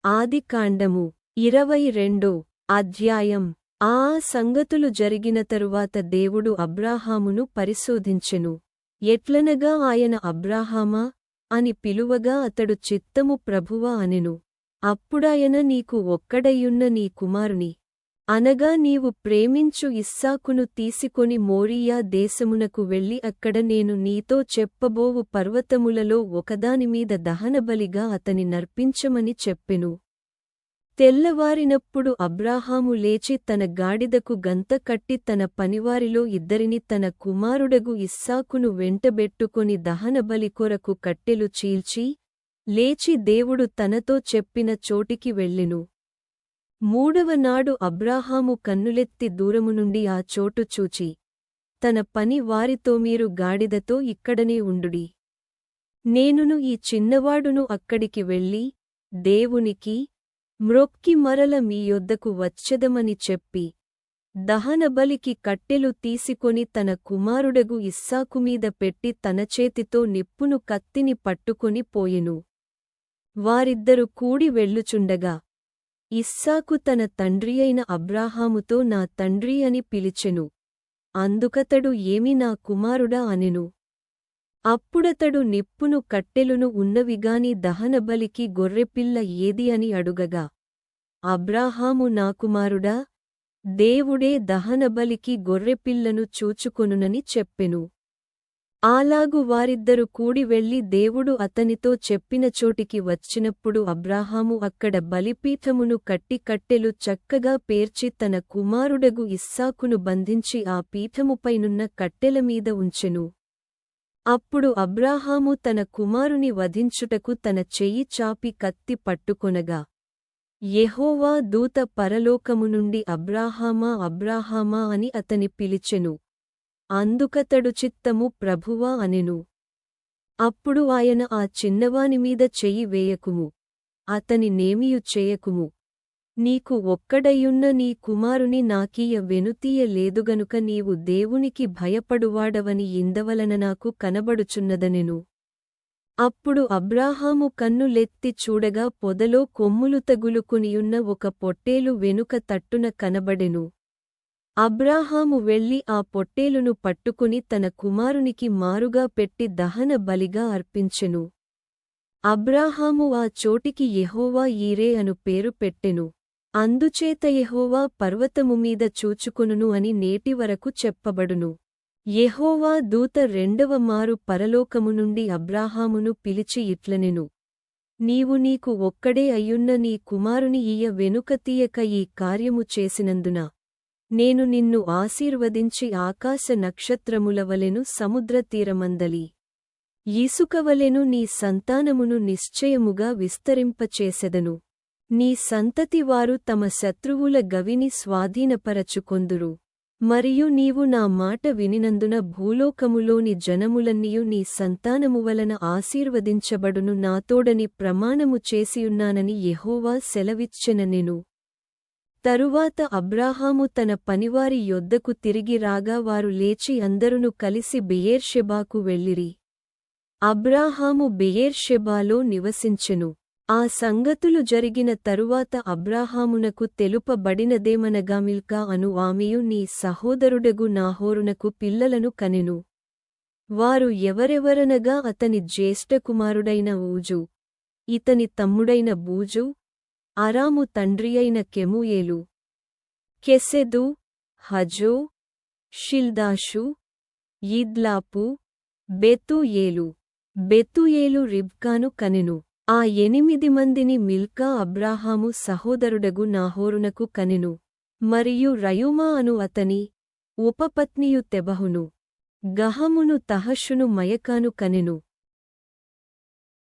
ఆదికాండము 22 అధ్యాయం. ఆ సంగతులు జరిగిన తరువాత దేవుడు అబ్రాహామును పరిశోధించెను. ఎట్లనగా ఆయన అబ్రాహామా అని పిలువగా అతడు చిత్తము ప్రభువా అనెను. అప్పుడాయన నీకు ఒక్కడయ్యున్న నీ కుమారుని అనగా నీవు ప్రేమించు ఇస్సాకును తీసుకొని మోరియా దేశమునకు వెళ్ళి అక్కడ నేను నీతో చెప్పబోవు పర్వతములలో ఒకదానిమీద దహనబలిగా అతని నర్పించమని చెప్పెను. తెల్లవారినప్పుడు అబ్రాహాము లేచి తన గాడిదకు గంత కట్టి తన పనివారిలో ఇద్దరిని తన కుమారుడగు ఇస్సాకును వెంటబెట్టుకొని దహనబలి కొరకు కట్టెలు చీల్చి లేచి దేవుడు తనతో చెప్పిన చోటికి వెళ్ళెను. మూడవనాడు అబ్రాహాము కన్నులెత్తి దూరము నుండి ఆ చోటు చూచి తన పని వారితో మీరు గాడిదతో ఇక్కడనే ఉండుడి. నేనును ఈ చిన్నవాడును అక్కడికి వెళ్ళి దేవునికి మ్రొక్కి మరల మీ యొద్దకు వచ్చెదమని చెప్పి దహనబలికి కట్టెలు తీసుకొని తన కుమారుడగు ఇస్సాకుమీద పెట్టి తన చేతితో నిప్పును కత్తిని పట్టుకొని పోయెను. వారిద్దరు కూడి వెళ్ళుచుండగా ఇస్సాకు తన తండ్రియైన అబ్రాహాముతో నా తండ్రి అని పిలిచెను. అందుకతడు ఏమి నా కుమారుడా అనెను. అప్పుడతడు నిప్పును కట్టెలును ఉన్నవిగాని దహనబలికి గొర్రెపిల్ల ఏది అని అడుగగా అబ్రాహాము నా కుమారుడా, దేవుడే దహనబలికి గొర్రెపిల్లను చూచుకొనునని చెప్పెను. అలాగు వారిద్దరు కూడి వెళ్లి దేవుడు అతనితో చెప్పిన చోటికి వచ్చినప్పుడు అబ్రాహాము అక్కడ బలిపీఠమును కట్టి కట్టెలు చక్కగా పేర్చి తన కుమారుడగు ఇస్సాకును బంధించి ఆ పీఠముపైనున్న కట్టెలమీద ఉంచెను. అప్పుడు అబ్రాహాము తన కుమారుని వధించుటకు తన చెయ్యి చాపి కత్తి పట్టుకొనగా యెహోవా దూత పరలోకము నుండి అబ్రాహామా అబ్రాహామా అని అతని పిలిచెను. అందుకతడు చిత్తము ప్రభువా అనెను. అప్పుడు ఆయన ఆ చిన్నవానిమీద చెయ్యి వేయకుము, అతని నేమియు చేయకుము, నీకు ఒక్కడయ్యున్న నీ కుమారుని నాకీయ వెనుతీయ లేదుగనుక నీవు దేవునికి భయపడువాడవని ఇందవలన నాకు కనబడుచున్నదనెను. అప్పుడు అబ్రాహాము కన్నులెత్తి చూడగా పొదలో కొమ్ములు తగులుకునియున్న ఒక పొట్టేలు వెనుక తట్టున కనబడెను. అబ్రాహాము వెళ్లి ఆ పొట్టేలును పట్టుకుని తన కుమారునికి మారుగా పెట్టి దహన బలిగా అర్పించెను. అబ్రాహాము ఆ చోటికి యెహోవా ఈరే అను పేరు పెట్టెను. అందుచేత యెహోవా పర్వతముమీద చూచుకొనును అని నేటివరకు చెప్పబడును. యెహోవా దూత రెండవ మారు పరలోకము నుండి అబ్రాహామును పిలిచి ఇట్లనెను, నీవు నీకు ఒక్కడే అయ్యున్న నీ కుమారుని ఈయ వెనుక తీయక ఈ కార్యము చేసినందున నేను నిన్ను ఆశీర్వదించి ఆకాశ నక్షత్రములవలెను సముద్రతీరమందలి ఇసుకవలెను నీ సంతానమును నిశ్చయముగా విస్తరింపచేసెదను. నీ సంతతివారు తమ శత్రువుల గవిని స్వాధీనపరచుకొందురు. మరియు నీవు నా మాట వినినందున భూలోకములోని జనములన్నీయు నీ సంతానము వలన ఆశీర్వదించబడును నాతోడని ప్రమాణము చేసియున్నానని యెహోవా సెలవిచ్చెననెను. తరువాత అబ్రాహాము తన పనివారి యొద్దకు తిరిగి రాగా వారు లేచి అందరును కలిసి బెయేర్షెబాకు వెళ్ళిరి. అబ్రాహాము బెయేర్షెబాలో నివసించెను. ఆ సంగతులు జరిగిన తరువాత అబ్రాహామునకు తెలుపబడినదేమనగా మిల్కా అను ఆమెయు నీ సహోదరుడగు నాహోరునకు పిల్లలను కనెను. వారు ఎవరెవరనగా అతని జ్యేష్ఠకుమారుడైన ఊజు, ఇతని తమ్ముడైన బూజు, అరాము తండ్రియైన కెమూయేలు, కెసెదు, హజో, షిల్దాషు, ఈద్లాపు, బెతూయేలు. బెతూయేలు రిబ్కాను కనెను. ఆ 8 మందిని మిల్కా అబ్రాహాము సహోదరుడగు నాహోరునకు కనెను. మరియు రయూమా అను అతని ఉపపత్నియు తెబహును, గహమును తహషును మయకాను కనెను.